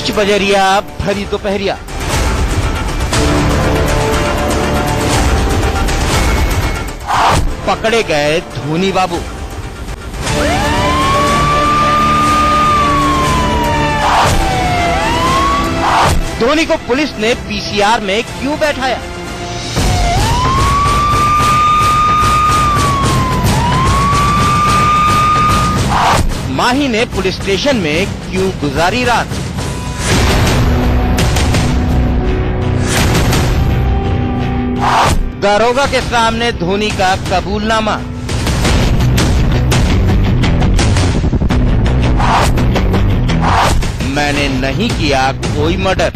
बीच बजरिया भरी दोपहरिया। पकड़े गए धोनी बाबू। धोनी को पुलिस ने पीसीआर में क्यों बैठाया? माही ने पुलिस स्टेशन में क्यों गुजारी रात? दारोगा के सामने धोनी का कबूलनामा। मैंने नहीं किया कोई मर्डर।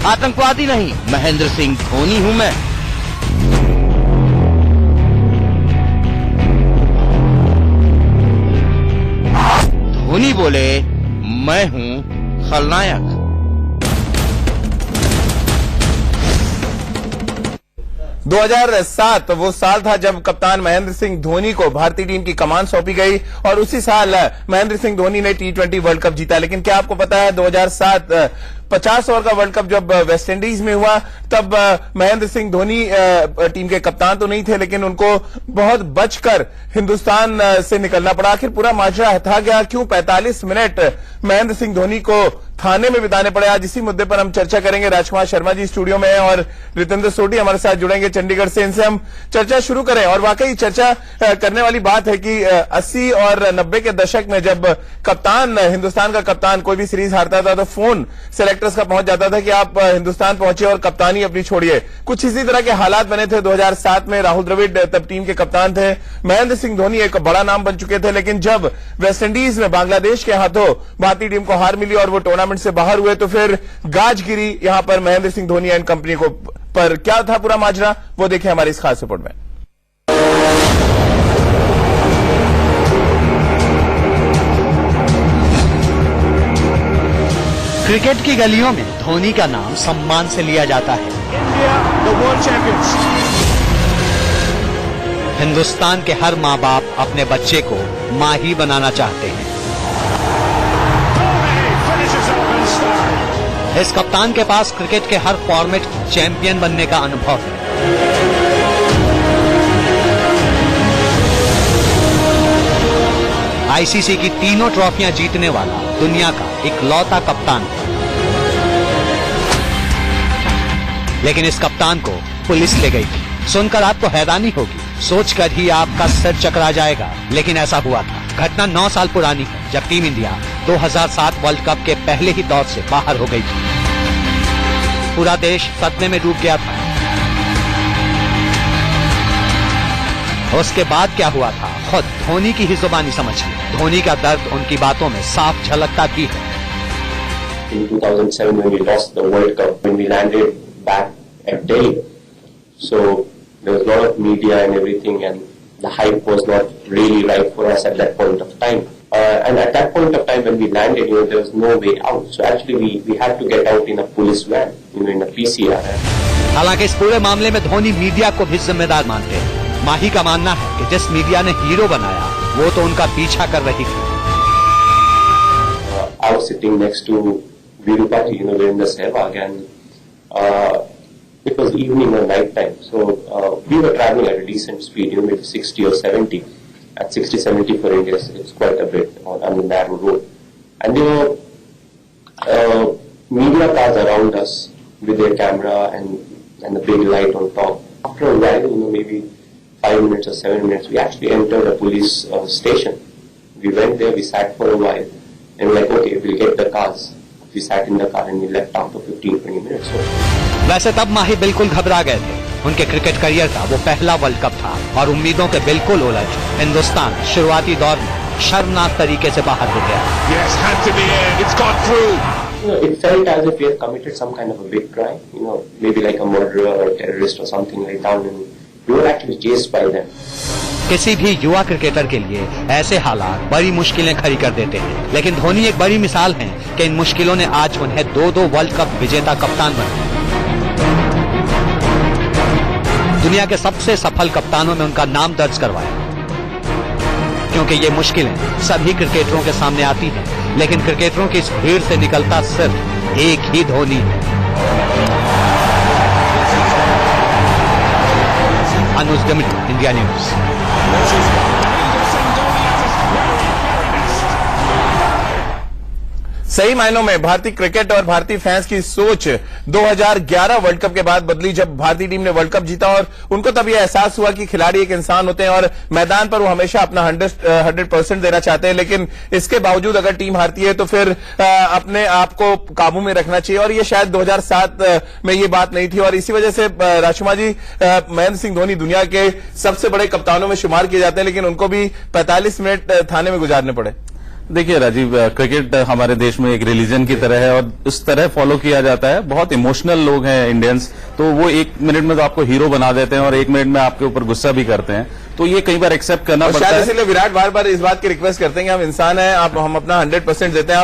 आतंकवादी नहीं, महेंद्र सिंह धोनी हूं मैं। धोनी बोले, मैं हूं खलनायक। दो 2007 वो साल था जब कप्तान महेंद्र सिंह धोनी को भारतीय टीम की कमान सौंपी गई और उसी साल महेंद्र सिंह धोनी ने T20 वर्ल्ड कप जीता। लेकिन क्या आपको पता है 2007 50 ओवर का वर्ल्ड कप जब वेस्ट इंडीज में हुआ तब महेंद्र सिंह धोनी टीम के कप्तान तो नहीं थे, लेकिन उनको बहुत बचकर हिंदुस्तान से निकलना पड़ा। आखिर पूरा माजरा था गया, क्यों 45 मिनट महेंद्र सिंह धोनी को थाने में बिताने पड़े? आज इसी मुद्दे पर हम चर्चा करेंगे। राजकुमार शर्मा जी स्टूडियो में हैं और रितेंद्र सोढी हमारे साथ जुड़ेंगे चंडीगढ़ से। इनसे हम चर्चा शुरू करें। और वाकई चर्चा करने वाली बात है कि 80 और 90 के दशक में जब कप्तान, हिंदुस्तान का कप्तान कोई भी सीरीज हारता था तो फोन सेलेक्टर्स का पहुंच जाता था कि आप हिंदुस्तान पहुंचे और कप्तानी अपनी छोड़िए। कुछ इसी तरह के हालात बने थे 2007 में। राहुल द्रविड़ तब टीम के कप्तान थे, महेंद्र सिंह धोनी एक बड़ा नाम बन चुके थे। लेकिन जब वेस्टइंडीज में बांग्लादेश के हाथों भारतीय टीम को हार मिली और वो टूर्नामेंट से बाहर हुए तो फिर गाज गिरी यहां पर महेंद्र सिंह धोनी एंड कंपनी को। पर क्या था पूरा माजरा, वो देखिए हमारी इस खास रिपोर्ट में। क्रिकेट की गलियों में धोनी का नाम सम्मान से लिया जाता है। India the world champions. Hindustan के हर माँ बाप अपने बच्चे को माही बनाना चाहते हैं। इस कप्तान के पास क्रिकेट के हर फॉर्मेट चैंपियन बनने का अनुभव है। आईसीसी की तीनों ट्रॉफियां जीतने वाला दुनिया का इकलौता कप्तान है। लेकिन इस कप्तान को पुलिस ले गई थी। सुनकर आपको हैरानी होगी, सोचकर ही आपका सिर चकरा जाएगा, लेकिन ऐसा हुआ था। घटना 9 साल पुरानी है जब टीम इंडिया 2007 वर्ल्ड कप के पहले ही दौर से बाहर हो गई थी। पूरा देश सदमे में डूब गया था। उसके बाद क्या हुआ था, खुद धोनी की ही जुबानी समझिए। धोनी का दर्द उनकी बातों में साफ झलकता भी है। In 2007 when we lost the World Cup, when we landed back at Delhi, so there was a lot of media and everything, and the hype was not really right for us at that point of time. And at that point of time when we landed, there was no way out. So actually we had to get out in a police van, in a PCR. हालांकि इस पूरे मामले में Dhoni media को भी जिम्मेदार मानते हैं। माही का मानना है कि जिस मीडिया ने हीरो बनाया वो तो उनका पीछा कर रही थी। I was sitting next to Virupati, Virendra Sehwag, and it was evening or night time. So we were traveling at a decent speed, maybe 60 or 70. At 60-70 for India, it's quite a bit on the narrow road. And there were media cars around us with their camera and the big light on top. After a while, maybe 5 minutes or 7 minutes, we actually entered a police station. We went there, we sat for a while, and we're like, okay, we'll get the cars. We sat in the car and we left after 15-20 minutes. वैसे तब माही बिल्कुल घबरा गए थे। उनके cricket career का वो पहला वर्ल्ड कप था और उम्मीदों के बिल्कुल उलट हिंदुस्तान शुरुआती दौर में शर्मनाक तरीके से बाहर हो गया। Yes, had to be in. It's got through. It felt as if we had committed some kind of a big crime, maybe like a murderer or a terrorist or something like that, and we were actually chased by them. किसी भी युवा cricketer के लिए ऐसे हालात बड़ी मुश्किलें खड़ी कर देते हैं, लेकिन धोनी एक बड़ी मिसाल हैं कि इन मुश्किलों ने आज उन्हें 2-2 वर्ल्ड कप विजेता कप्तान बनाया। दुनिया के सबसे सफल कप्तानों में उनका नाम दर्ज करवाया, क्योंकि ये मुश्किलें सभी क्रिकेटरों के सामने आती हैं, लेकिन क्रिकेटरों की इस भीड़ से निकलता सिर्फ एक ही धोनी है। अनुज गमित, इंडिया न्यूज। सही मायनों में भारतीय क्रिकेट और भारतीय फैंस की सोच 2011 वर्ल्ड कप के बाद बदली, जब भारतीय टीम ने वर्ल्ड कप जीता और उनको तब यह एहसास हुआ कि खिलाड़ी एक इंसान होते हैं और मैदान पर वो हमेशा अपना 100% देना चाहते हैं, लेकिन इसके बावजूद अगर टीम हारती है तो फिर अपने आप को काबू में रखना चाहिए। और ये शायद 2007 में ये बात नहीं थी और इसी वजह से राजकुमार जी, महेंद्र सिंह धोनी दुनिया के सबसे बड़े कप्तानों में शुमार किए जाते हैं, लेकिन उनको भी 45 मिनट थाने में गुजारने पड़े। देखिए राजीव, क्रिकेट हमारे देश में एक रिलीजन की तरह है और इस तरह फॉलो किया जाता है। बहुत इमोशनल लोग हैं इंडियंस, तो वो 1 मिनट में तो आपको हीरो बना देते हैं और 1 मिनट में आपके ऊपर गुस्सा भी करते हैं, तो ये कई बार एक्सेप्ट करना पड़ता है। इसलिए विराट बार बार इस बात की रिक्वेस्ट करते हैं कि हम इंसान हैं, हम अपना 100% देते हैं,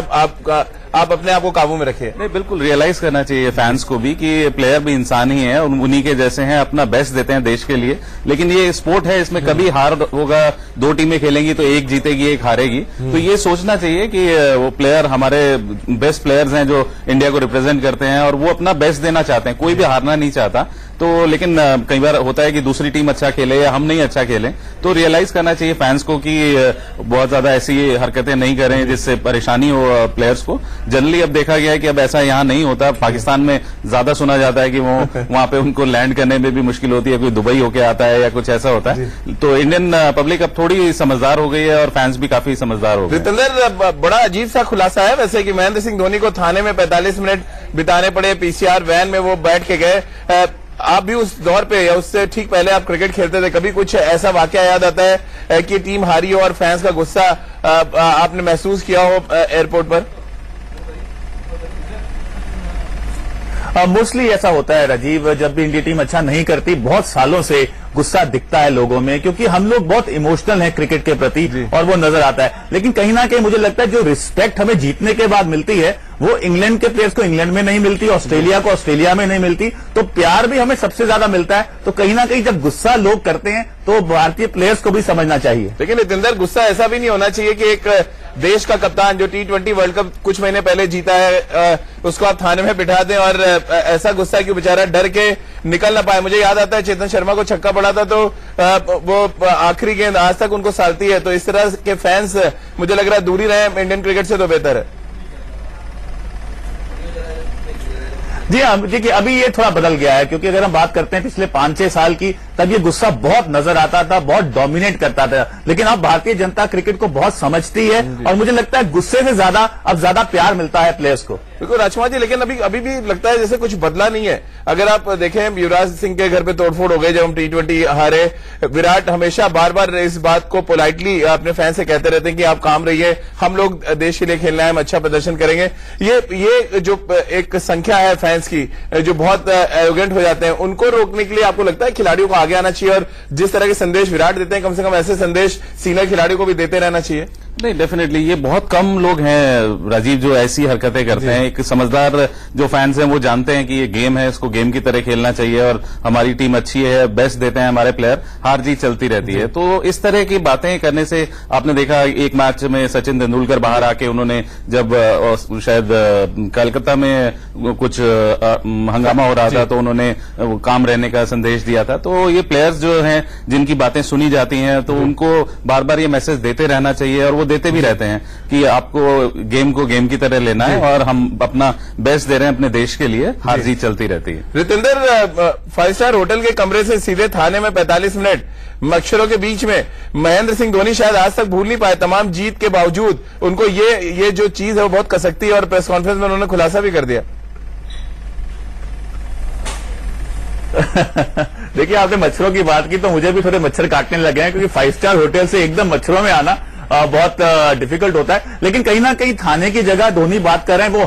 आप अपने आप को काबू में रखिए। नहीं, बिल्कुल रियलाइज करना चाहिए फैंस को भी कि प्लेयर भी इंसान ही है, उन्हीं के जैसे हैं, अपना बेस्ट देते हैं देश के लिए। लेकिन ये स्पोर्ट है, इसमें कभी हार होगा, 2 टीमें खेलेंगी तो एक जीतेगी एक हारेगी, तो ये सोचना चाहिए कि वो प्लेयर हमारे बेस्ट प्लेयर्स हैं जो इंडिया को रिप्रेजेंट करते हैं और वो अपना बेस्ट देना चाहते हैं, कोई भी हारना नहीं चाहता। तो लेकिन कई बार होता है कि दूसरी टीम अच्छा खेले या हम नहीं अच्छा खेलें, तो रियलाइज करना चाहिए फैंस को कि बहुत ज्यादा ऐसी हरकतें नहीं करें जिससे परेशानी हो प्लेयर्स को। जनरली अब देखा गया है कि अब ऐसा यहां नहीं होता। पाकिस्तान में ज्यादा सुना जाता है कि वो वहां पे उनको लैंड करने में भी मुश्किल होती है, कोई दुबई होके आता है या कुछ ऐसा होता है। तो इंडियन पब्लिक अब थोड़ी समझदार हो गई है और फैंस भी काफी समझदार हो गए। रितेंद्र, बड़ा अजीब सा खुलासा है वैसे कि महेंद्र सिंह धोनी को थाने में 45 मिनट बिताने पड़े, पीसीआर वैन में वो बैठ के गए। आप भी उस दौर पे या उससे ठीक पहले आप क्रिकेट खेलते थे, कभी कुछ ऐसा वाकया याद आता है कि टीम हारी हो और फैंस का गुस्सा आपने महसूस किया हो एयरपोर्ट पर? मोस्टली ऐसा होता है राजीव, जब भी इंडिया टीम अच्छा नहीं करती, बहुत सालों से गुस्सा दिखता है लोगों में, क्योंकि हम लोग बहुत इमोशनल हैं क्रिकेट के प्रति और वो नजर आता है। लेकिन कहीं ना कहीं मुझे लगता है जो रिस्पेक्ट हमें जीतने के बाद मिलती है वो इंग्लैंड के प्लेयर्स को इंग्लैंड में नहीं मिलती, ऑस्ट्रेलिया को ऑस्ट्रेलिया में नहीं मिलती, तो प्यार भी हमें सबसे ज्यादा मिलता है। तो कहीं ना कहीं जब गुस्सा लोग करते हैं तो भारतीय प्लेयर्स को भी समझना चाहिए। लेकिन रितेंद्र, गुस्सा ऐसा भी नहीं होना चाहिए कि एक देश का कप्तान जो T20 वर्ल्ड कप कुछ महीने पहले जीता है उसको आप थाने में बिठा दें और ऐसा गुस्सा कि बेचारा डर के निकल ना पाए। मुझे याद आता है चेतन शर्मा को छक्का पड़ा था तो वो आखिरी गेंद आज तक उनको सालती है। तो इस तरह के फैंस मुझे लग रहा है दूरी रहे इंडियन क्रिकेट से तो बेहतर है। जी हाँ, देखिए अभी ये थोड़ा बदल गया है, क्योंकि अगर हम बात करते हैं पिछले 5-6 साल की, तब ये गुस्सा बहुत नजर आता था, बहुत डोमिनेट करता था। लेकिन अब भारतीय जनता क्रिकेट को बहुत समझती है और मुझे लगता है गुस्से से ज्यादा अब ज्यादा प्यार मिलता है प्लेयर्स को। बिल्कुल राजकुमार जी, लेकिन अभी भी लगता है जैसे कुछ बदला नहीं है। अगर आप देखें, युवराज सिंह के घर पे तोड़फोड़ हो गई जब हम T20 हारे। विराट हमेशा बार बार इस बात को पोलाइटली अपने फैन से कहते रहते हैं कि आप काम रहिए, हम लोग देश के लिए खेलना है, हम अच्छा प्रदर्शन करेंगे। ये जो एक संख्या है फैंस की जो बहुत एरोगेंट हो जाते हैं, उनको रोकने के लिए आपको लगता है खिलाड़ियों को आगे आना चाहिए और जिस तरह के संदेश विराट देते हैं कम से कम ऐसे संदेश सीनियर खिलाड़ियों को भी देते रहना चाहिए? नहीं, डेफिनेटली ये बहुत कम लोग हैं राजीव जो ऐसी हरकतें करते हैं। एक समझदार जो फैंस हैं वो जानते हैं कि ये गेम है, इसको गेम की तरह खेलना चाहिए और हमारी टीम अच्छी है, बेस्ट देते हैं हमारे प्लेयर, हार जीत चलती रहती है। तो इस तरह की बातें करने से आपने देखा एक मैच में सचिन तेंदुलकर बाहर आके उन्होंने जब शायद कलकत्ता में कुछ हंगामा हो रहा था तो उन्होंने काम रहने का संदेश दिया था। तो ये प्लेयर्स जो हैं जिनकी बातें सुनी जाती हैं तो उनको बार बार ये मैसेज देते रहना चाहिए और वो देते भी रहते हैं कि आपको गेम को गेम की तरह लेना है और हम अपना बेस्ट दे रहे हैं अपने देश के लिए, हार जीत चलती रहती है। रितेंद्र, 5 स्टार होटल के कमरे से सीधे थाने में 45 मिनट मच्छरों के बीच में महेंद्र सिंह धोनी शायद आज तक भूल नहीं पाए। तमाम जीत के बावजूद उनको ये जो चीज है वो बहुत कसकती है और प्रेस कॉन्फ्रेंस में उन्होंने खुलासा भी कर दिया। देखिए, आपने मच्छरों की बात की तो मुझे भी थोड़े मच्छर काटने लगे हैं, क्योंकि 5 स्टार होटल से एकदम मच्छरों में आना बहुत डिफिकल्ट होता है। लेकिन कहीं ना कहीं थाने की जगह धोनी बात कर रहे हैं वो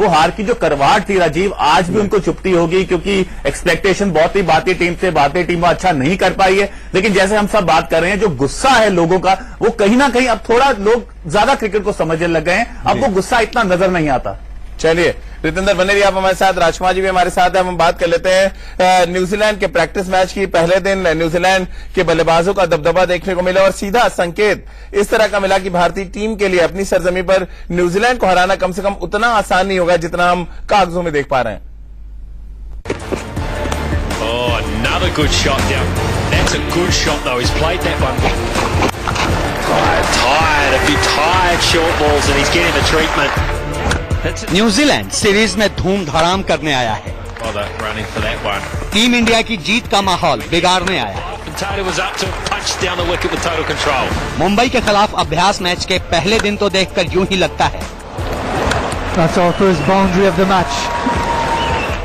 हार की जो करवाट थी राजीव, आज भी उनको चुपती होगी, क्योंकि एक्सपेक्टेशन बहुत ही भारतीय टीम से, भारतीय टीम अच्छा नहीं कर पाई है। लेकिन जैसे हम सब बात कर रहे हैं, जो गुस्सा है लोगों का वो कहीं ना कहीं अब थोड़ा लोग ज्यादा क्रिकेट को समझने लग गए हैं, अब वो गुस्सा इतना नजर नहीं आता। चलिए रितेंद्र बने रहिए आप हमारे साथ, राजकुमार जी भी हमारे साथ है। हम बात कर लेते हैं न्यूजीलैंड के प्रैक्टिस मैच की। पहले दिन न्यूजीलैंड के बल्लेबाजों का दबदबा देखने को मिला और सीधा संकेत इस तरह का मिला कि भारतीय टीम के लिए अपनी सरजमी पर न्यूजीलैंड को हराना कम से कम उतना आसान नहीं होगा जितना हम कागजों में देख पा रहे हैं। Oh, another good shot down. That's a good shot though. He's played that one. Tired, a few tired short balls and he's getting the treatment. New Zealand series में धूम धड़ाम करने आया है। Oh, they're running for that one. Team India की जीत का माहौल बिगाड़ने आया है। Taylor was up to punch down the wicket with total control. Mumbai के खिलाफ अभ्यास मैच के पहले दिन तो देखकर यूं ही लगता है That's our first boundary of the match.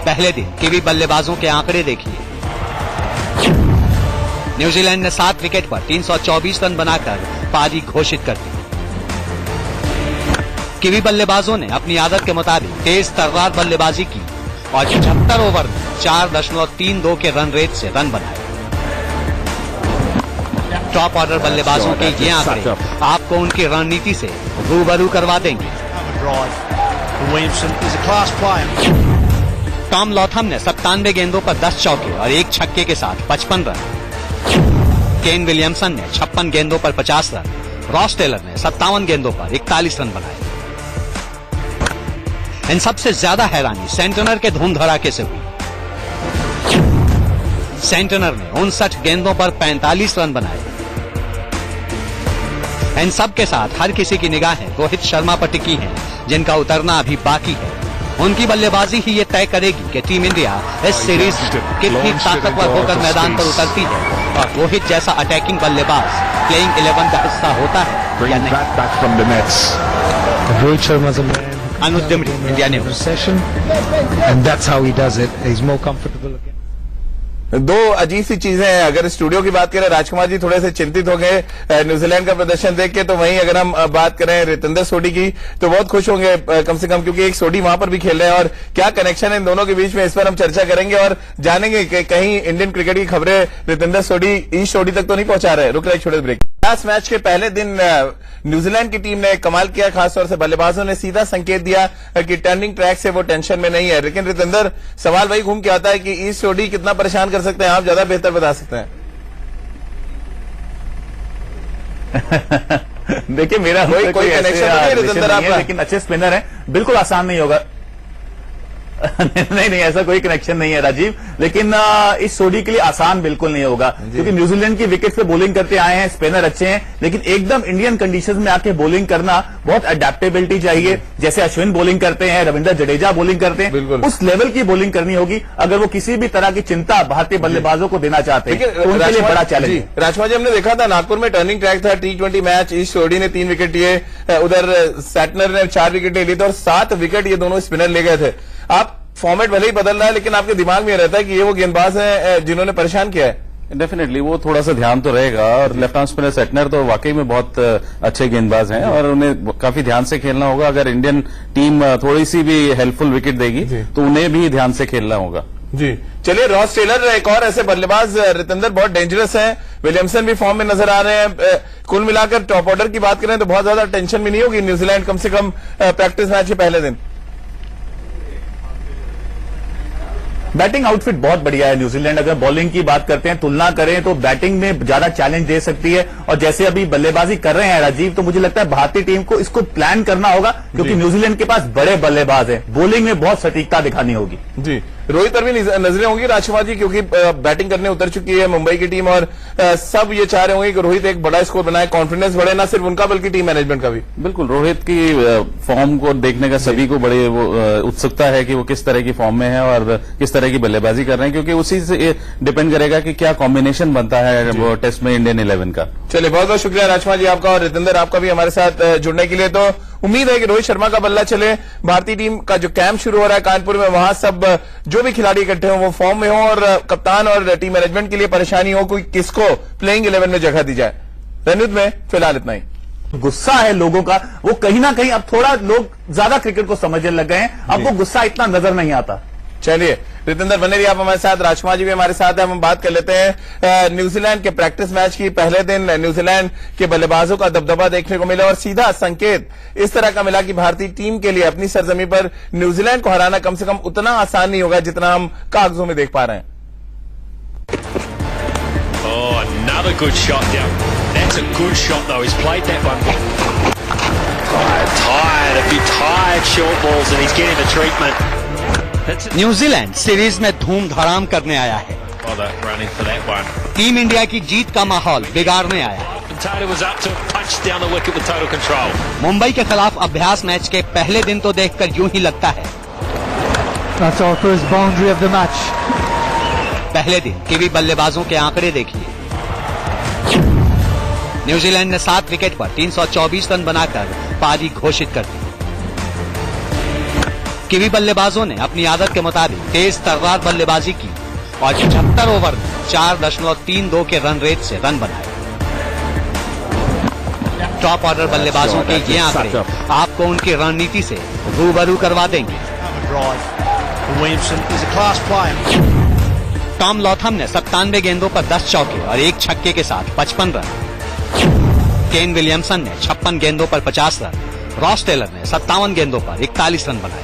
पहले दिन कीवी बल्लेबाजों के आंकड़े देखिए। न्यूजीलैंड ने 7 विकेट पर 324 रन बनाकर पारी घोषित कर दी। कीवी बल्लेबाजों ने अपनी आदत के मुताबिक तेज तर्रार बल्लेबाजी की और 76 ओवर में 4.32 के रन रेट से रन बनाए। टॉप ऑर्डर बल्लेबाजों के ये आंकड़े आपको उनकी रणनीति से रूबरू करवा देंगे। टॉम लॉथम ने 97 गेंदों पर 10 चौके और 1 छक्के के साथ 55 रन। केन विलियमसन ने 56 गेंदों पर 50 रन। रॉस टेलर ने 57 गेंदों पर 41 रन बनाए। इन सबसे ज्यादा हैरानी सेंटनर के धूम धड़ाके से हुई। सेंटनर ने 59 गेंदों पर 45 रन बनाए। इन सब के साथ हर किसी की निगाहें रोहित शर्मा पर टिकी हैं, जिनका उतरना अभी बाकी है। उनकी बल्लेबाजी ही ये तय करेगी कि टीम इंडिया इस सीरीज में कितनी ताकतवर होकर मैदान पर उतरती है और रोहित जैसा अटैकिंग बल्लेबाज प्लेइंग 11 का हिस्सा होता है या नहीं। Rohit Sharma's a man. Anuj Dimri, India news. Recession, and that's how he does it. He's more comfortable again. दो अजीब सी चीजें हैं। अगर स्टूडियो की बात करें, राजकुमार जी थोड़े से चिंतित हो गए न्यूजीलैंड का प्रदर्शन देख के, तो वहीं अगर हम बात करें रितेंद्र सोडी की तो बहुत खुश होंगे कम से कम, क्योंकि एक सोडी वहां पर भी खेल रहे हैं और क्या कनेक्शन है इन दोनों के बीच में, इस पर हम चर्चा करेंगे और जानेंगे कि कहीं इंडियन क्रिकेट की खबरें रितेंद्र सोडी ईस्ट सोडी तक तो नहीं पहुंचा रहे। रुक रहे छोटे ब्रेक। लास्ट मैच के पहले दिन न्यूजीलैंड की टीम ने कमाल किया, खासतौर से बल्लेबाजों ने सीधा संकेत दिया कि टर्निंग ट्रैक से वो टेंशन में नहीं है। लेकिन रितेंद्र, सवाल वही घूम के आता है कि ईस्ट सोडी कितना परेशान कर सकते हैं, आप ज्यादा बेहतर बता सकते हैं। देखिए, मेरा कोई कनेक्शन नहीं है रितेंद्र आपका, लेकिन अच्छे स्पिनर हैं, बिल्कुल आसान नहीं होगा। नहीं, ऐसा कोई कनेक्शन नहीं है राजीव, लेकिन इस सोडी के लिए आसान बिल्कुल नहीं होगा, क्योंकि न्यूजीलैंड की विकेट पे बॉलिंग करते आए हैं, स्पिनर अच्छे हैं, लेकिन एकदम इंडियन कंडीशंस में आके बॉलिंग करना बहुत अडेप्टेबिलिटी चाहिए। जैसे अश्विन बॉलिंग करते हैं, रविंद्र जडेजा बॉलिंग करते हैं, उस लेवल की बॉलिंग करनी होगी अगर वो किसी भी तरह की चिंता भारतीय बल्लेबाजों को देना चाहते हैं, तो उनके लिए बड़ा चैलेंज है। राजकुमार जी, हमने देखा था नागपुर में टर्निंग ट्रैक था, T20 मैच, ईस्ट सोडी ने 3 विकेट लिए, उधर सैटनर ने 4 विकेट ले लिए थे और 7 विकेट ये दोनों स्पिनर ले गए थे। आप फॉर्मेट भले ही बदल रहा है, लेकिन आपके दिमाग में ये रहता है कि ये वो गेंदबाज हैं जिन्होंने परेशान किया है। डेफिनेटली वो थोड़ा सा ध्यान तो रहेगा, और लेफ्ट आर्म स्पिनर सेटनर तो वाकई में बहुत अच्छे गेंदबाज हैं और उन्हें काफी ध्यान से खेलना होगा। अगर इंडियन टीम थोड़ी सी भी हेल्पफुल विकेट देगी तो उन्हें भी ध्यान से खेलना होगा। जी चलिए, रॉस टेलर एक और ऐसे बल्लेबाज रितेंद्र बहुत डेंजरस हैं, विलियमसन भी फॉर्म में नजर आ रहे हैं। कुल मिलाकर टॉप ऑर्डर की बात करें तो बहुत ज्यादा टेंशन भी नहीं होगी न्यूजीलैंड, कम से कम प्रैक्टिस मैच के पहले दिन। बैटिंग आउटफिट बहुत बढ़िया है न्यूजीलैंड। अगर बॉलिंग की बात करते हैं, तुलना करें तो बैटिंग में ज्यादा चैलेंज दे सकती है, और जैसे अभी बल्लेबाजी कर रहे हैं राजीव, तो मुझे लगता है भारतीय टीम को इसको प्लान करना होगा, क्योंकि न्यूजीलैंड के पास बड़े बल्लेबाज हैं, बॉलिंग में बहुत सटीकता दिखानी होगी। जी, रोहित पर भी नजरें होंगी राजकुमार जी, क्योंकि बैटिंग करने उतर चुकी है मुंबई की टीम और सब ये चाह रहे होंगे कि रोहित एक बड़ा स्कोर बनाए, कॉन्फिडेंस बढ़े, ना सिर्फ उनका बल्कि टीम मैनेजमेंट का भी। बिल्कुल, रोहित की फॉर्म को देखने का सभी को बड़े उत्सुकता है कि वो किस तरह की फॉर्म में है और किस तरह की बल्लेबाजी कर रहे हैं, क्योंकि उसी से डिपेंड करेगा कि क्या कॉम्बिनेशन बनता है वो टेस्ट में इंडियन 11 का। चलिए, बहुत बहुत शुक्रिया राजकुमार जी आपका, और रितेंद्र आपका भी हमारे साथ जुड़ने के लिए। तो उम्मीद है कि रोहित शर्मा का बल्ला चले, भारतीय टीम का जो कैंप शुरू हो रहा है कानपुर में, वहां सब जो भी खिलाड़ी इकट्ठे हों वो फॉर्म में हो और कप्तान और टीम मैनेजमेंट के लिए परेशानी हो कोई किसको प्लेइंग 11 में जगह दी जाए। रणनीत में फिलहाल इतना ही। गुस्सा है लोगों का, वो कहीं ना कहीं अब थोड़ा लोग ज्यादा क्रिकेट को समझने लग गए हैं, अब वो गुस्सा इतना नजर नहीं आता। चलिए, रितेंद्र बने रहिए आप हमारे साथ, राजकुमार जी भी हमारे साथ हैं। हम बात कर लेते हैं न्यूजीलैंड के प्रैक्टिस मैच की। पहले दिन न्यूजीलैंड के बल्लेबाजों का दबदबा देखने को मिला और सीधा संकेत इस तरह का मिला कि भारतीय टीम के लिए अपनी सरजमी पर न्यूजीलैंड को हराना कम से कम उतना आसान नहीं होगा जितना हम कागजों में देख पा रहे हैं। Oh, another good shot down. That's a good shot though. He's played that one. Tired, a few tired short balls and he's getting the treatment. New Zealand series में धूम धड़ाम करने आया है। Oh, that running for that one. Team India की जीत का माहौल बिगाड़ने आया है। Taylor was up to punch down the wicket with total control. Mumbai के खिलाफ अभ्यास मैच के पहले दिन तो देखकर यूं ही लगता है। That's our first boundary of the match. पहले दिन कीवी बल्लेबाजों के आंकड़े देखिए। न्यूजीलैंड ने 7 विकेट पर 324 रन बनाकर पारी घोषित कर दी। कीवी बल्लेबाजों ने अपनी आदत के मुताबिक तेज तर्रार बल्लेबाजी की और 76 ओवर में 4.32 के रन रेट से रन बनाए। टॉप ऑर्डर बल्लेबाजों के ये आंकड़े आपको उनकी रणनीति से रूबरू करवा देंगे। टॉम लॉथम ने 97 गेंदों पर 10 चौके और 1 छक्के के साथ 55 रन। केन विलियमसन ने 56 गेंदों पर 50 रन। रॉस टेलर ने 57 गेंदों पर 41 रन बनाए।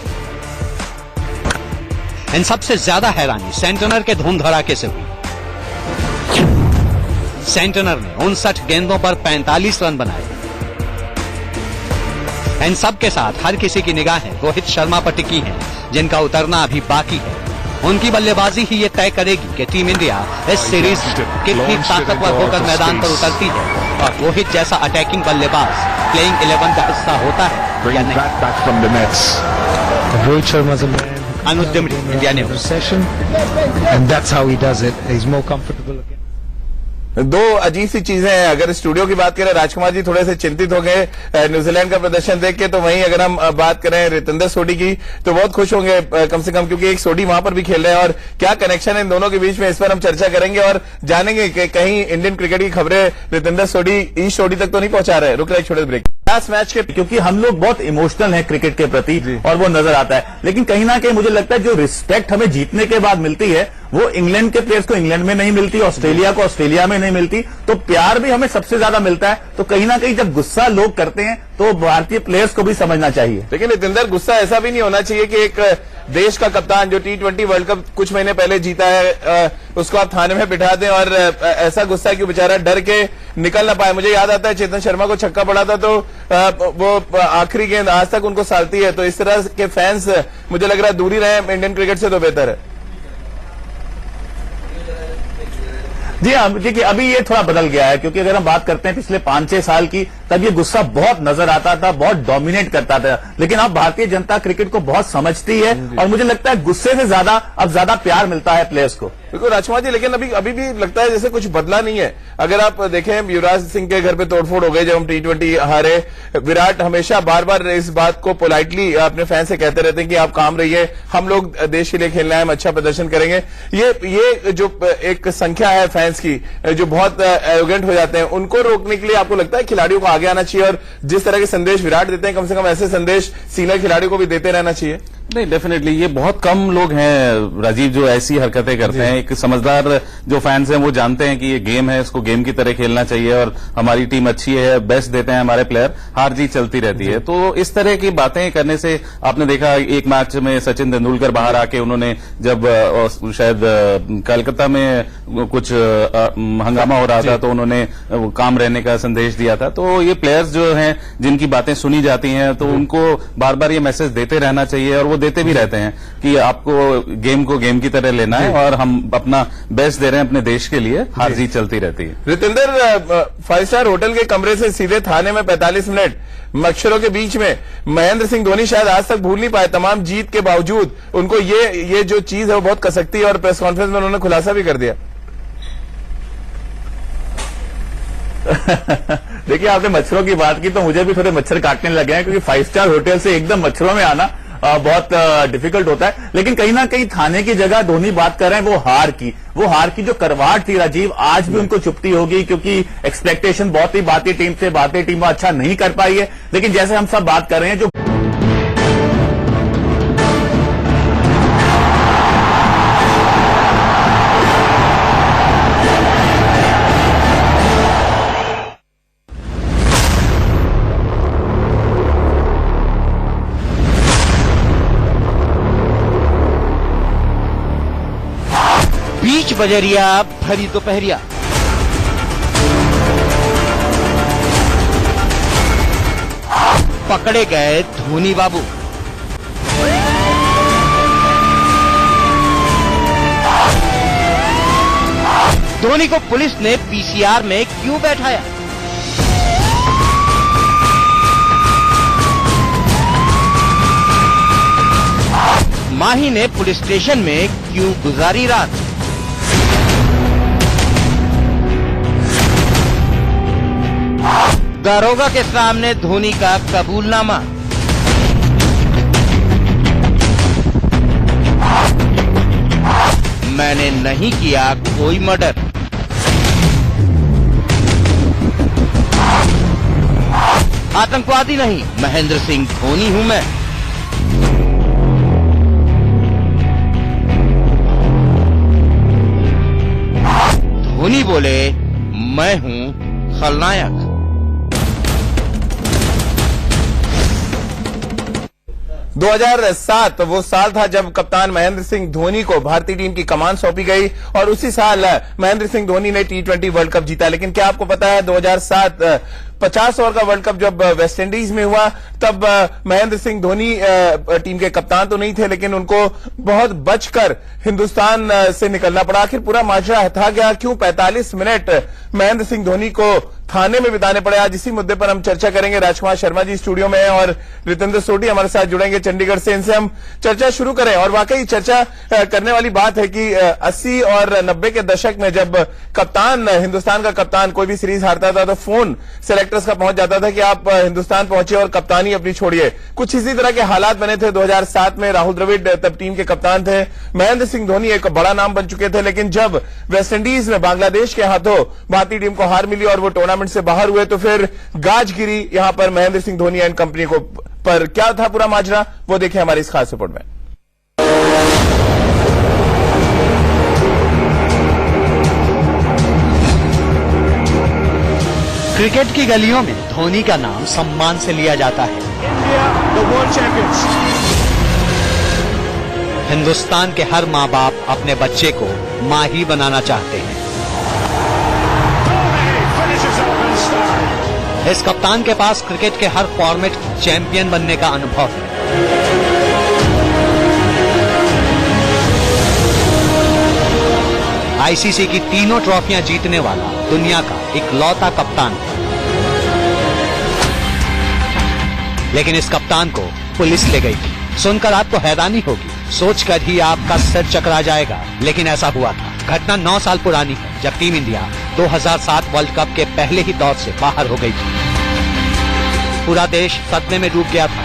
इन सबसे ज्यादा हैरानी सेंटनर के धूम धड़ाके से हुई। सेंटनर ने 59 गेंदों पर 45 रन बनाए। इन सब के साथ हर किसी की निगाहें रोहित शर्मा पर टिकी हैं, जिनका उतरना अभी बाकी है। उनकी बल्लेबाजी ही ये तय करेगी कि टीम इंडिया इस सीरीज में कितनी ताकतवर होकर मैदान पर उतरती है और रोहित जैसा अटैकिंग बल्लेबाज प्लेइंग 11 का हिस्सा होता है या नहीं। Rohit Sharma's a man Anuj Dimri, India news. session, and that's how he does it. He's more comfortable again. दो अजीब सी चीजें हैं। अगर स्टूडियो की बात करें, राजकुमार जी थोड़े से चिंतित हो गए न्यूजीलैंड का प्रदर्शन देख के, तो वहीं अगर हम बात करें रितेंद्र सोडी की तो बहुत खुश होंगे कम से कम, क्योंकि एक सोडी वहां पर भी खेल रहे हैं और क्या कनेक्शन है इन दोनों के बीच में, इस पर हम चर्चा करेंगे और जानेंगे कि कहीं इंडियन क्रिकेट की खबरें रितेंद्र सोडी ईस्ट सोडी तक तो नहीं पहुंचा रहे। रुक रहे छोटे ब्रेक। लास्ट मैच के क्योंकि हम लोग बहुत इमोशनल हैं क्रिकेट के प्रति और वो नजर आता है, लेकिन कहीं ना कहीं मुझे लगता है जो रिस्पेक्ट हमें जीतने के बाद मिलती है वो इंग्लैंड के प्लेयर्स को इंग्लैंड में नहीं मिलती, ऑस्ट्रेलिया को ऑस्ट्रेलिया में नहीं मिलती, तो प्यार भी हमें सबसे ज्यादा मिलता है। तो कहीं ना कहीं जब गुस्सा लोग करते हैं तो भारतीय प्लेयर्स को भी समझना चाहिए। लेकिन रितेंद्र, गुस्सा ऐसा भी नहीं होना चाहिए कि एक देश का कप्तान जो T20 वर्ल्ड कप कुछ महीने पहले जीता है उसको आप थाने में बिठा दें और ऐसा गुस्सा कि बेचारा डर के निकल ना पाए। मुझे याद आता है चेतन शर्मा को छक्का पड़ा था तो वो आखिरी गेंद आज तक उनको सालती है। तो इस तरह के फैंस मुझे लग रहा है दूरी रहे इंडियन क्रिकेट से तो बेहतर है। जी हाँ, देखिए अभी ये थोड़ा बदल गया है, क्योंकि अगर हम बात करते हैं पिछले 5-6 साल की, तब ये गुस्सा बहुत नजर आता था, बहुत डोमिनेट करता था। लेकिन अब भारतीय जनता क्रिकेट को बहुत समझती है और मुझे लगता है गुस्से से ज्यादा अब ज्यादा प्यार मिलता है प्लेयर्स को। बिल्कुल राजकुमार जी, लेकिन अभी भी लगता है जैसे कुछ बदला नहीं है। अगर आप देखें, युवराज सिंह के घर पे तोड़फोड़ हो गई जब हम T20 हारे। विराट हमेशा बार बार इस बात को पोलाइटली अपने फैन से कहते रहते हैं कि आप काम रहिए, हम लोग देश के लिए खेलना है, हम अच्छा प्रदर्शन करेंगे। ये जो एक संख्या है फैंस की जो बहुत एरोगेंट हो जाते हैं, उनको रोकने के लिए आपको लगता है खिलाड़ियों को आगे आना चाहिए और जिस तरह के संदेश विराट देते हैं कम से कम ऐसे संदेश सीनियर खिलाड़ियों को भी देते रहना चाहिए? नहीं, डेफिनेटली ये बहुत कम लोग हैं राजीव जो ऐसी हरकतें करते हैं। एक समझदार जो फैंस हैं वो जानते हैं कि ये गेम है, इसको गेम की तरह खेलना चाहिए और हमारी टीम अच्छी है, बेस्ट देते हैं हमारे प्लेयर, हार जीत चलती रहती है। तो इस तरह की बातें करने से आपने देखा एक मैच में सचिन तेंदुलकर बाहर आके उन्होंने जब शायद कलकत्ता में कुछ हंगामा हो रहा था तो उन्होंने काम रहने का संदेश दिया था। तो ये प्लेयर्स जो हैं जिनकी बातें सुनी जाती हैं तो उनको बार बार ये मैसेज देते रहना चाहिए और वो देते भी रहते हैं कि आपको गेम को गेम की तरह लेना है और हम अपना बेस्ट दे रहे हैं अपने देश के लिए, हार जीत चलती रहती है। रितेंद्र, 5 स्टार होटल के कमरे से सीधे थाने में 45 मिनट मच्छरों के बीच में महेंद्र सिंह धोनी शायद आज तक भूल नहीं पाए। तमाम जीत के बावजूद उनको ये जो चीज है वो बहुत कसकती है और प्रेस कॉन्फ्रेंस में उन्होंने खुलासा भी कर दिया। देखिए, आपने मच्छरों की बात की तो मुझे भी थोड़े मच्छर काटने लगे हैं, क्योंकि 5 स्टार होटल से एकदम मच्छरों में आना बहुत डिफिकल्ट होता है। लेकिन कहीं ना कहीं थाने की जगह धोनी बात कर रहे हैं वो हार की जो करवाहट थी राजीव, आज भी उनको चुपती होगी, क्योंकि एक्सपेक्टेशन बहुत ही भारतीय टीम से, भारतीय टीम अच्छा नहीं कर पाई है। लेकिन जैसे हम सब बात कर रहे हैं, जो बीच बजरिया भरी दोपहरिया, पकड़े गए धोनी बाबू। धोनी को पुलिस ने पीसीआर में क्यों बैठाया? माही ने पुलिस स्टेशन में क्यों गुजारी रात? दारोगा के सामने धोनी का कबूलनामा। मैंने नहीं किया कोई मर्डर। आतंकवादी नहीं, महेंद्र सिंह धोनी हूं मैं। धोनी बोले, मैं हूं खलनायक। दो 2007 वो साल था जब कप्तान महेंद्र सिंह धोनी को भारतीय टीम की कमान सौंपी गई और उसी साल महेंद्र सिंह धोनी ने T20 वर्ल्ड कप जीता। लेकिन क्या आपको पता है 2007 50 ओवर का वर्ल्ड कप जब वेस्ट इंडीज में हुआ तब महेंद्र सिंह धोनी टीम के कप्तान तो नहीं थे, लेकिन उनको बहुत बचकर हिंदुस्तान से निकलना पड़ा। आखिर पूरा माजरा था क्या, क्यों 45 मिनट महेंद्र सिंह धोनी को थाने में बिताने पड़े? आज इसी मुद्दे पर हम चर्चा करेंगे। राजकुमार शर्मा जी स्टूडियो में हैं और रितेंद्र सोटी हमारे साथ जुड़ेंगे चंडीगढ़ से। इनसे हम चर्चा शुरू करें। और वाकई चर्चा करने वाली बात है कि 80 और 90 के दशक में जब कप्तान, हिंदुस्तान का कप्तान कोई भी सीरीज हारता था तो फोन सेलेक्टर्स का पहुंच जाता था कि आप हिंदुस्तान पहुंचे और कप्तानी अपनी छोड़िए। कुछ इसी तरह के हालात बने थे 2007 में। राहुल द्रविड़ तब टीम के कप्तान थे, महेंद्र सिंह धोनी एक बड़ा नाम बन चुके थे। लेकिन जब वेस्टइंडीज में बांग्लादेश के हाथों भारतीय टीम को हार मिली और वो टूर्नामेंट से बाहर हुए तो फिर गाज गिरी यहां पर महेंद्र सिंह धोनी एंड कंपनी को। पर क्या था पूरा माजरा, वो देखिए हमारी इस खास रिपोर्ट में। क्रिकेट की गलियों में धोनी का नाम सम्मान से लिया जाता है। हिंदुस्तान के हर माँ बाप अपने बच्चे को माही बनाना चाहते हैं। इस कप्तान के पास क्रिकेट के हर फॉर्मेट चैंपियन बनने का अनुभव है। आईसीसी की तीनों ट्रॉफियां जीतने वाला दुनिया का इकलौता कप्तान है। लेकिन इस कप्तान को पुलिस ले गई थी। सुनकर आपको हैरानी होगी, सोचकर ही आपका सिर चकरा जाएगा, लेकिन ऐसा हुआ था। घटना 9 साल पुरानी है जब टीम इंडिया 2007 वर्ल्ड कप के पहले ही दौर से बाहर हो गई थी। पूरा देश सदमे में डूब गया था।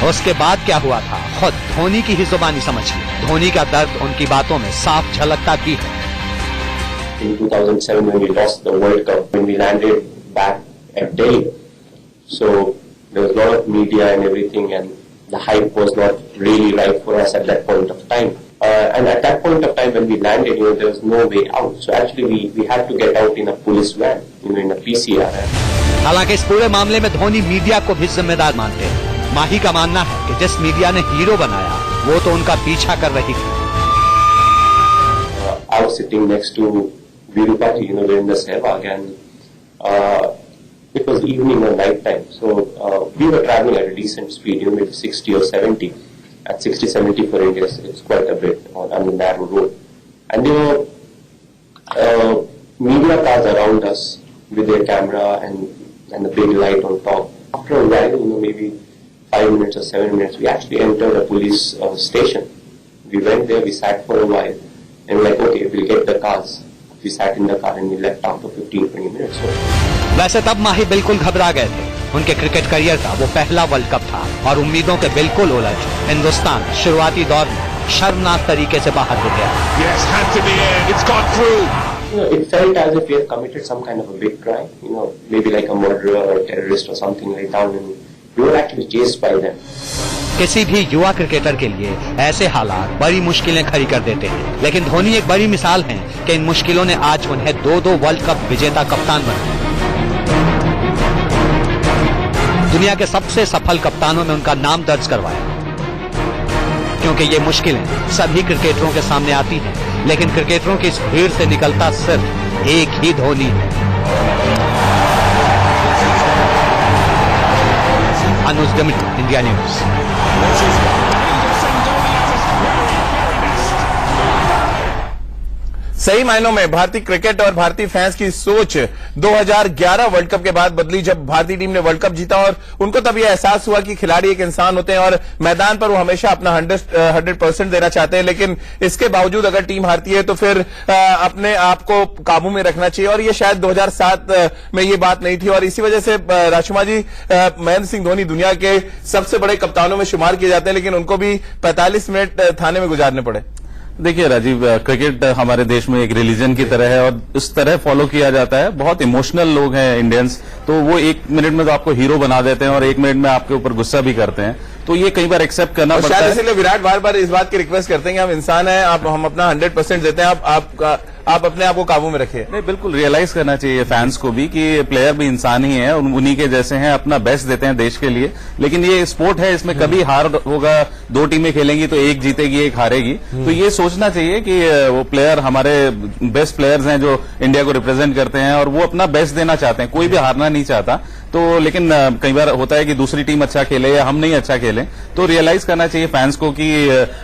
उसके बाद क्या हुआ था, खुद धोनी की ही जुबानी समझिए। धोनी का दर्द उनकी बातों में साफ झलकता भी है। In 2007 when we lost the World Cup, when we landed back at Delhi, so there was a lot of media and everything, and the hype was not really right for us at that point of time. And at that point of time when we landed, there was no way out. So actually we had to get out in a police van, in a PCR. हालांकि इस पूरे मामले में Dhoni media को भी जिम्मेदार मानते हैं। माही का मानना है कि जिस मीडिया ने हीरो बनाया वो तो उनका पीछा कर रही थी। I was sitting next to Virupati, Virendra Sehwag, and it was evening or night time. So we were traveling at a decent speed, maybe 60 or 70. At 60-70 for India, it's quite a bit on the narrow road. And there were media cars around us with their camera and a big light on top. After a while, maybe 5 minutes or 7 minutes, we actually entered a police station. We went there, we sat for a while, and we're like, okay, we'll get the cars. We sat in the car and we left after 15-20 minutes. वैसे तब माही बिल्कुल घबरा गए थे। उनके cricket career का वो पहला वर्ल्ड कप था और उम्मीदों के बिल्कुल उलट हिंदुस्तान शुरुआती दौर में शर्मनाक तरीके से बाहर हो गया। Yes, had to be in. It's got through. It felt as if we had committed some kind of a big crime, maybe like a murderer or a terrorist or something like that, and we were actually chased by them. किसी भी युवा cricketer के लिए ऐसे हालात बड़ी मुश्किलें खड़ी कर देते हैं, लेकिन धोनी एक बड़ी मिसाल हैं कि इन मुश्किलों ने आज उन्हें 2-2 वर्ल्ड कप विजेता कप्तान बनाया। दुनिया के सबसे सफल कप्तानों में उनका नाम दर्ज करवाया। क्योंकि ये मुश्किलें सभी क्रिकेटरों के सामने आती हैं, लेकिन क्रिकेटरों की इस भीड़ से निकलता सिर्फ एक ही धोनी है। अनुज दमित, इंडिया न्यूज। सही मायनों में भारतीय क्रिकेट और भारतीय फैंस की सोच 2011 वर्ल्ड कप के बाद बदली, जब भारतीय टीम ने वर्ल्ड कप जीता और उनको तब यह एहसास हुआ कि खिलाड़ी एक इंसान होते हैं और मैदान पर वो हमेशा अपना 100% देना चाहते हैं, लेकिन इसके बावजूद अगर टीम हारती है तो फिर अपने आप को काबू में रखना चाहिए। और ये शायद 2007 में ये बात नहीं थी और इसी वजह से राजकुमार जी, महेंद्र सिंह धोनी दुनिया के सबसे बड़े कप्तानों में शुमार किए जाते हैं, लेकिन उनको भी 45 मिनट थाने में गुजारने पड़े। देखिए राजीव, क्रिकेट हमारे देश में एक रिलीजन की तरह है और इस तरह फॉलो किया जाता है। बहुत इमोशनल लोग हैं इंडियंस, तो वो 1 मिनट में तो आपको हीरो बना देते हैं और 1 मिनट में आपके ऊपर गुस्सा भी करते हैं, तो ये कई बार एक्सेप्ट करना पड़ता है। इसलिए विराट बार बार इस बात की रिक्वेस्ट करते हैं कि हम इंसान हैं, हम अपना 100% देते हैं, आप अपने आप को काबू में रखिए। नहीं, बिल्कुल रियलाइज करना चाहिए फैंस को भी कि प्लेयर भी इंसान ही है, उन्हीं के जैसे हैं, अपना बेस्ट देते हैं देश के लिए। लेकिन ये स्पोर्ट है, इसमें कभी हार होगा, 2 टीमें खेलेंगी तो एक जीतेगी एक हारेगी, तो ये सोचना चाहिए कि वो प्लेयर हमारे बेस्ट प्लेयर्स हैं जो इंडिया को रिप्रेजेंट करते हैं और वो अपना बेस्ट देना चाहते हैं, कोई भी हारना नहीं चाहता। तो लेकिन कई बार होता है कि दूसरी टीम अच्छा खेले या हम नहीं अच्छा खेलें, तो रियलाइज करना चाहिए फैंस को कि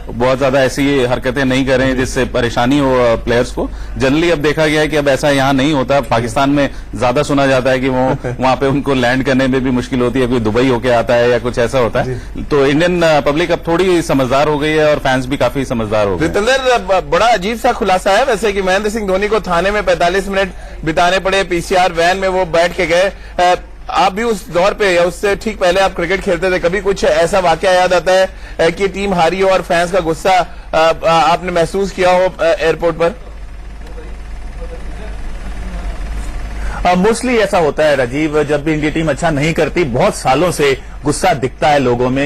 बहुत ज्यादा ऐसी हरकतें नहीं करें जिससे परेशानी हो प्लेयर्स को। जनरली अब देखा गया है कि अब ऐसा यहाँ नहीं होता। पाकिस्तान में ज्यादा सुना जाता है कि वो वहां पे उनको लैंड करने में भी मुश्किल होती है, कोई दुबई होके आता है या कुछ ऐसा होता है। तो इंडियन पब्लिक अब थोड़ी समझदार हो गई है और फैंस भी काफी समझदार हो गए। जितेंद्र, बड़ा अजीब सा खुलासा है वैसे कि महेंद्र सिंह धोनी को थाने में 45 मिनट बिताने पड़े, पीसीआर वैन में वो बैठ के गए। आप भी उस दौर पे या उससे ठीक पहले आप क्रिकेट खेलते थे, कभी कुछ ऐसा वाकया याद आता है कि टीम हारी हो और फैंस का गुस्सा आपने महसूस किया हो एयरपोर्ट पर? मोस्टली ऐसा होता है राजीव, जब भी इंडिया टीम अच्छा नहीं करती बहुत सालों से गुस्सा दिखता है लोगों में।